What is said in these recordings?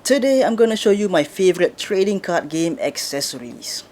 Today I'm gonna show you my favorite trading card game accessories.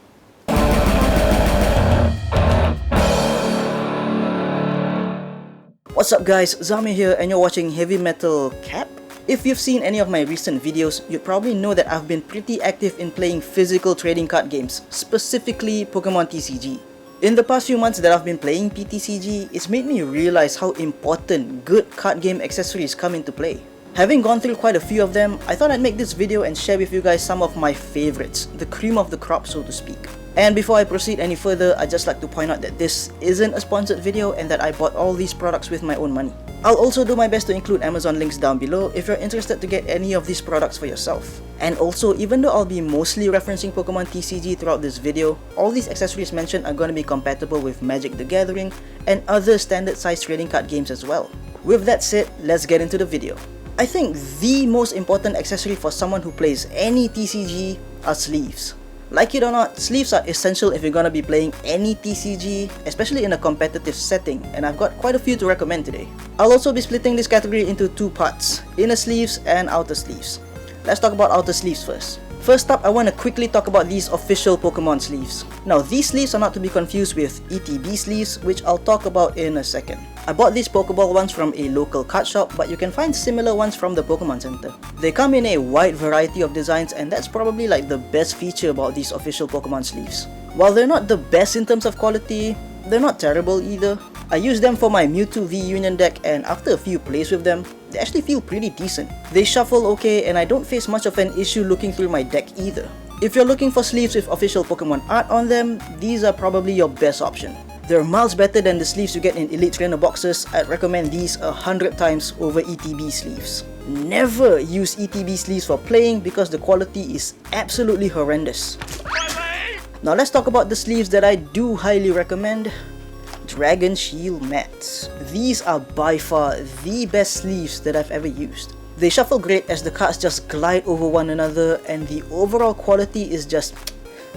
What's up guys, Zami here and you're watching Heavy Metal Cap? If you've seen any of my recent videos, you'd probably know that I've been pretty active in playing physical trading card games, specifically Pokemon TCG. In the past few months that I've been playing PTCG, it's made me realize how important good card game accessories come into play. Having gone through quite a few of them, I thought I'd make this video and share with you guys some of my favorites, the cream of the crop so to speak. And before I proceed any further, I'd just like to point out that this isn't a sponsored video and that I bought all these products with my own money. I'll also do my best to include Amazon links down below if you're interested to get any of these products for yourself. And also, even though I'll be mostly referencing Pokemon TCG throughout this video, all these accessories mentioned are going to be compatible with Magic the Gathering and other standard size trading card games as well. With that said, let's get into the video. I think the most important accessory for someone who plays any TCG are sleeves. Like it or not, sleeves are essential if you're gonna be playing any TCG, especially in a competitive setting, and I've got quite a few to recommend today. I'll also be splitting this category into two parts, inner sleeves and outer sleeves. Let's talk about outer sleeves first. First up, I want to quickly talk about these official Pokemon sleeves. Now, these sleeves are not to be confused with ETB sleeves, which I'll talk about in a second. I bought these Pokeball ones from a local card shop, but you can find similar ones from the Pokemon Center. They come in a wide variety of designs, and that's probably like the best feature about these official Pokemon sleeves. While they're not the best in terms of quality, they're not terrible either. I used them for my Mewtwo V Union deck, and after a few plays with them, they actually feel pretty decent. They shuffle okay, and I don't face much of an issue looking through my deck either. If you're looking for sleeves with official Pokemon art on them, these are probably your best option. They're miles better than the sleeves you get in Elite Trainer boxes. I'd recommend these 100 times over ETB sleeves. Never use ETB sleeves for playing because the quality is absolutely horrendous. Now let's talk about the sleeves that I do highly recommend. Dragon Shield mats. These are by far the best sleeves that I've ever used. They shuffle great as the cards just glide over one another, and the overall quality is just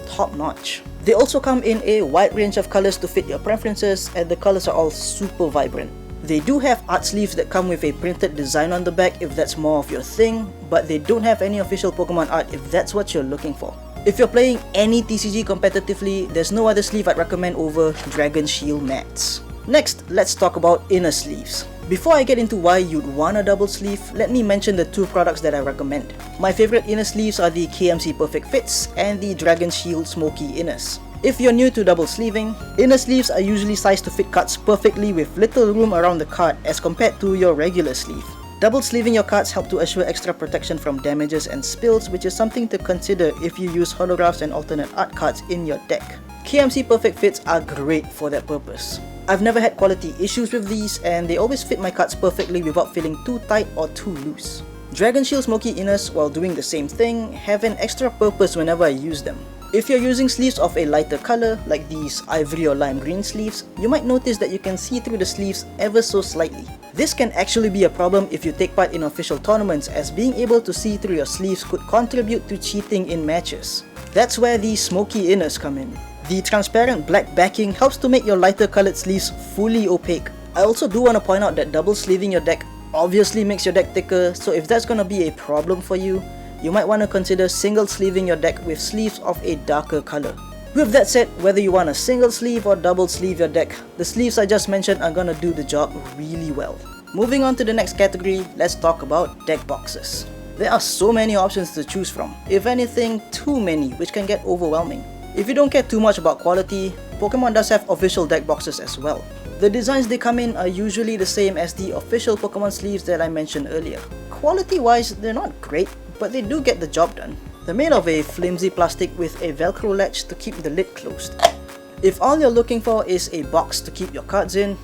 top notch. They also come in a wide range of colors to fit your preferences, and the colors are all super vibrant. They do have art sleeves that come with a printed design on the back if that's more of your thing, but they don't have any official Pokemon art if that's what you're looking for. If you're playing any TCG competitively, there's no other sleeve I'd recommend over Dragon Shield mats. Next, let's talk about inner sleeves. Before I get into why you'd want a double sleeve, let me mention the two products that I recommend. My favorite inner sleeves are the KMC Perfect Fits and the Dragon Shield Smoky Inners. If you're new to double sleeving, inner sleeves are usually sized to fit cards perfectly with little room around the card as compared to your regular sleeve. Double sleeving your cards help to assure extra protection from damages and spills, which is something to consider if you use holographs and alternate art cards in your deck. KMC Perfect Fits are great for that purpose. I've never had quality issues with these, and they always fit my cards perfectly without feeling too tight or too loose. Dragon Shield Smoky Inners, while doing the same thing, have an extra purpose whenever I use them. If you're using sleeves of a lighter color, like these ivory or lime green sleeves, you might notice that you can see through the sleeves ever so slightly. This can actually be a problem if you take part in official tournaments, as being able to see through your sleeves could contribute to cheating in matches. That's where these smoky inners come in. The transparent black backing helps to make your lighter colored sleeves fully opaque. I also do want to point out that double sleeving your deck obviously makes your deck thicker, so if that's gonna be a problem for you, you might want to consider single sleeving your deck with sleeves of a darker color. With that said, whether you want a single sleeve or double sleeve your deck, the sleeves I just mentioned are gonna do the job really well. Moving on to the next category, let's talk about deck boxes. There are so many options to choose from, if anything, too many, which can get overwhelming. If you don't care too much about quality, Pokemon does have official deck boxes as well. The designs they come in are usually the same as the official Pokemon sleeves that I mentioned earlier. Quality-wise, they're not great, but they do get the job done. They're made of a flimsy plastic with a velcro latch to keep the lid closed. If all you're looking for is a box to keep your cards in,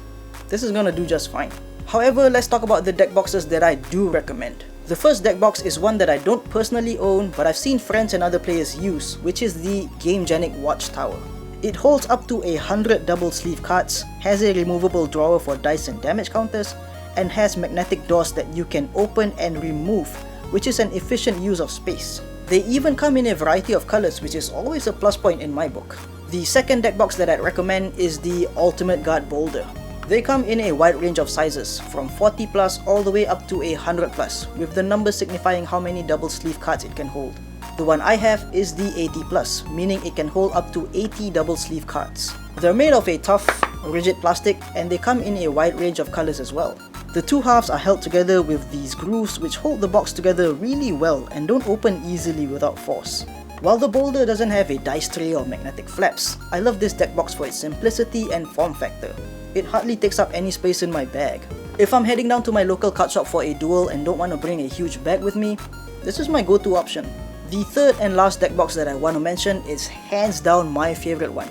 this is gonna do just fine. However, let's talk about the deck boxes that I do recommend. The first deck box is one that I don't personally own, but I've seen friends and other players use, which is the Gamegenic Watchtower. It holds up to 100 double sleeve cards, has a removable drawer for dice and damage counters, and has magnetic doors that you can open and remove, which is an efficient use of space. They even come in a variety of colors, which is always a plus point in my book. The second deck box that I'd recommend is the Ultimate Guard Boulder. They come in a wide range of sizes, from 40 plus all the way up to 100 plus, with the number signifying how many double sleeve cards it can hold. The one I have is the 80 plus, meaning it can hold up to 80 double sleeve cards. They're made of a tough, rigid plastic, and they come in a wide range of colors as well. The two halves are held together with these grooves which hold the box together really well and don't open easily without force. While the boulder doesn't have a dice tray or magnetic flaps, I love this deck box for its simplicity and form factor. It hardly takes up any space in my bag. If I'm heading down to my local card shop for a duel and don't want to bring a huge bag with me, this is my go-to option. The third and last deck box that I want to mention is hands down my favorite one,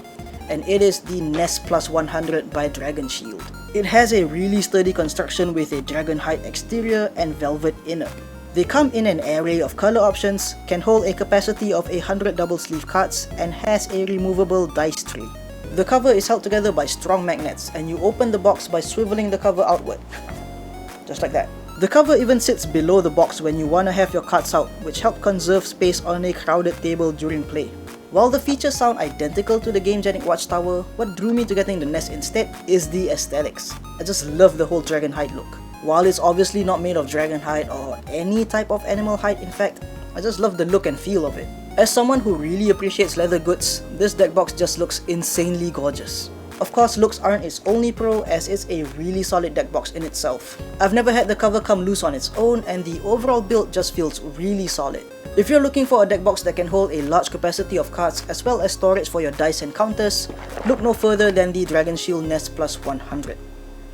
and it is the Nest Plus 100 by Dragon Shield. It has a really sturdy construction with a dragon hide exterior and velvet inner. They come in an array of color options, can hold a capacity of 100 double sleeve cards, and has a removable dice tray. The cover is held together by strong magnets, and you open the box by swiveling the cover outward. Just like that. The cover even sits below the box when you want to have your cards out, which help conserve space on a crowded table during play. While the features sound identical to the Gamegenic Watchtower, what drew me to getting the Nest instead is the aesthetics. I just love the whole dragon hide look. While it's obviously not made of dragon hide or any type of animal hide in fact, I just love the look and feel of it. As someone who really appreciates leather goods, this deck box just looks insanely gorgeous. Of course, looks aren't its only pro, as it's a really solid deck box in itself. I've never had the cover come loose on its own, and the overall build just feels really solid. If you're looking for a deck box that can hold a large capacity of cards as well as storage for your dice and counters, look no further than the Dragon Shield Nest Plus 100.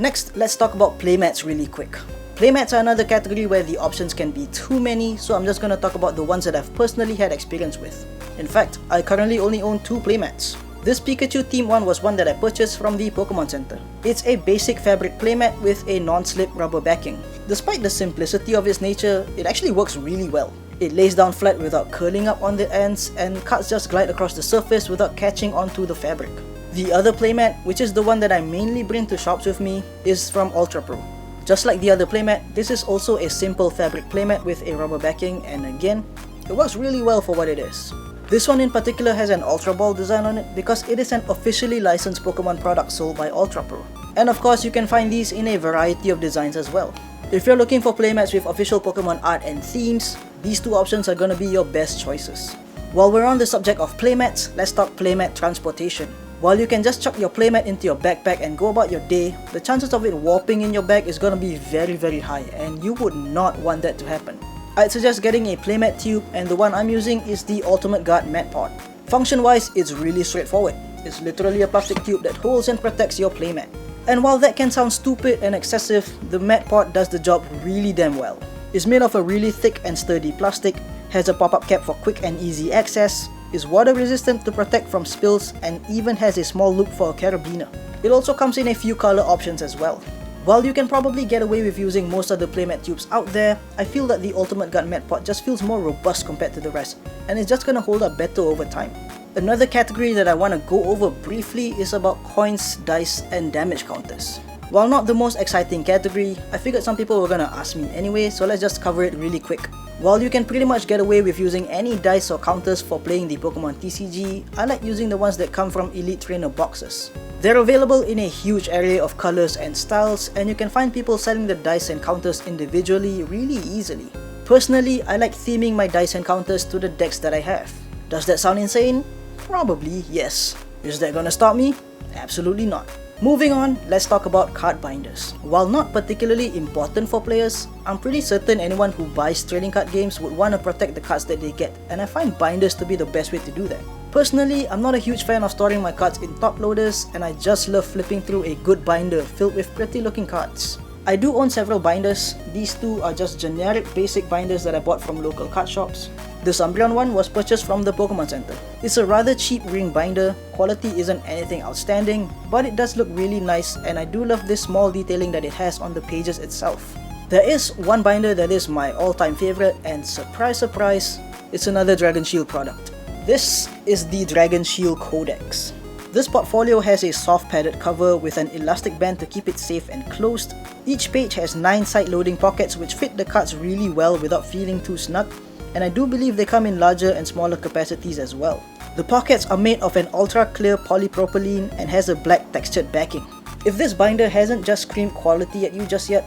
Next, let's talk about playmats really quick. Playmats are another category where the options can be too many, so I'm just gonna talk about the ones that I've personally had experience with. In fact, I currently only own 2 playmats. This Pikachu themed one was one that I purchased from the Pokemon Center. It's a basic fabric playmat with a non-slip rubber backing. Despite the simplicity of its nature, it actually works really well. It lays down flat without curling up on the ends, and cards just glide across the surface without catching onto the fabric. The other playmat, which is the one that I mainly bring to shops with me, is from Ultra Pro. Just like the other playmat, this is also a simple fabric playmat with a rubber backing, and again, it works really well for what it is. This one in particular has an Ultra Ball design on it because it is an officially licensed Pokemon product sold by Ultra Pro. And of course, you can find these in a variety of designs as well. If you're looking for playmats with official Pokemon art and themes, these 2 options are gonna be your best choices. While we're on the subject of playmats, let's talk playmat transportation. While you can just chuck your playmat into your backpack and go about your day, the chances of it warping in your bag is gonna be very high, and you would not want that to happen. I'd suggest getting a Playmat Tube, and the one I'm using is the Ultimate Guard Mat Pod. Function wise, it's really straightforward. It's literally a plastic tube that holds and protects your playmat. And while that can sound stupid and excessive, the Mat Pod does the job really damn well. It's made of a really thick and sturdy plastic, has a pop-up cap for quick and easy access, is water resistant to protect from spills, and even has a small loop for a carabiner. It also comes in a few color options as well. While you can probably get away with using most of the Playmat tubes out there, I feel that the Ultimate Guard Mat Pod just feels more robust compared to the rest, and it's just gonna hold up better over time. Another category that I want to go over briefly is about coins, dice, and damage counters. While not the most exciting category, I figured some people were gonna ask me anyway, so let's just cover it really quick. While you can pretty much get away with using any dice or counters for playing the Pokemon TCG, I like using the ones that come from Elite Trainer boxes. They're available in a huge array of colors and styles, and you can find people selling the dice and counters individually really easily. Personally, I like theming my dice and counters to the decks that I have. Does that sound insane? Probably yes. Is that gonna stop me? Absolutely not. Moving on, let's talk about card binders. While not particularly important for players, I'm pretty certain anyone who buys trading card games would want to protect the cards that they get, and I find binders to be the best way to do that. Personally, I'm not a huge fan of storing my cards in top loaders, and I just love flipping through a good binder filled with pretty looking cards. I do own several binders. These 2 are just generic basic binders that I bought from local card shops. The Umbreon one was purchased from the Pokemon Center. It's a rather cheap ring binder, quality isn't anything outstanding, but it does look really nice, and I do love this small detailing that it has on the pages itself. There is one binder that is my all-time favorite, and surprise surprise, it's another Dragon Shield product. This is the Dragon Shield Codex. This portfolio has a soft padded cover with an elastic band to keep it safe and closed. Each page has 9 side-loading pockets which fit the cards really well without feeling too snug, and I do believe they come in larger and smaller capacities as well. The pockets are made of an ultra clear polypropylene and has a black textured backing. If this binder hasn't just screamed quality at you just yet,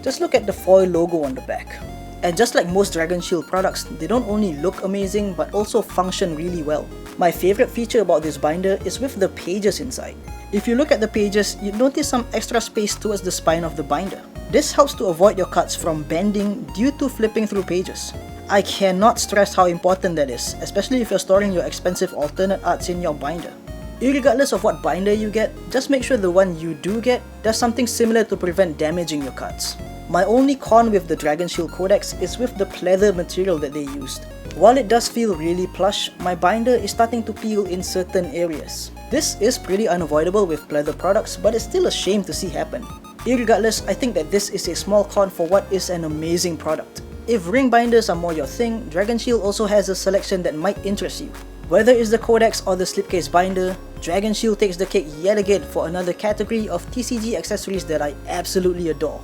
just look at the foil logo on the back. And just like most Dragon Shield products, they don't only look amazing but also function really well. My favorite feature about this binder is with the pages inside. If you look at the pages, you'd notice some extra space towards the spine of the binder. This helps to avoid your cards from bending due to flipping through pages. I cannot stress how important that is, especially if you're storing your expensive alternate arts in your binder. Irregardless of what binder you get, just make sure the one you do get does something similar to prevent damaging your cards. My only con with the Dragon Shield Codex is with the pleather material that they used. While it does feel really plush, my binder is starting to peel in certain areas. This is pretty unavoidable with pleather products, but it's still a shame to see happen. Irregardless, I think that this is a small con for what is an amazing product. If ring binders are more your thing, Dragon Shield also has a selection that might interest you. Whether it's the Codex or the slipcase binder, Dragon Shield takes the cake yet again for another category of TCG accessories that I absolutely adore.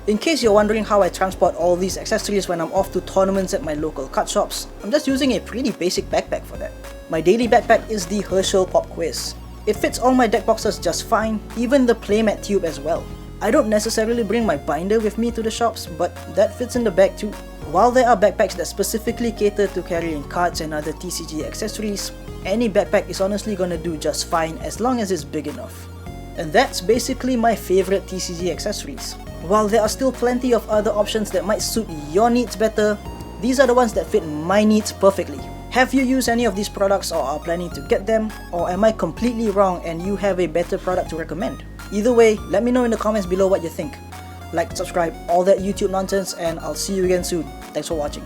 In case you're wondering how I transport all these accessories when I'm off to tournaments at my local card shops, I'm just using a pretty basic backpack for that. My daily backpack is the Herschel Pop Quiz. It fits all my deck boxes just fine, even the Playmat Tube as well. I don't necessarily bring my binder with me to the shops, but that fits in the bag too. While there are backpacks that specifically cater to carrying cards and other TCG accessories, any backpack is honestly gonna do just fine as long as it's big enough. And that's basically my favorite TCG accessories. While there are still plenty of other options that might suit your needs better, these are the ones that fit my needs perfectly. Have you used any of these products or are planning to get them? Or am I completely wrong and you have a better product to recommend? Either way, let me know in the comments below what you think. Like, subscribe, all that YouTube nonsense, and I'll see you again soon. Thanks for watching.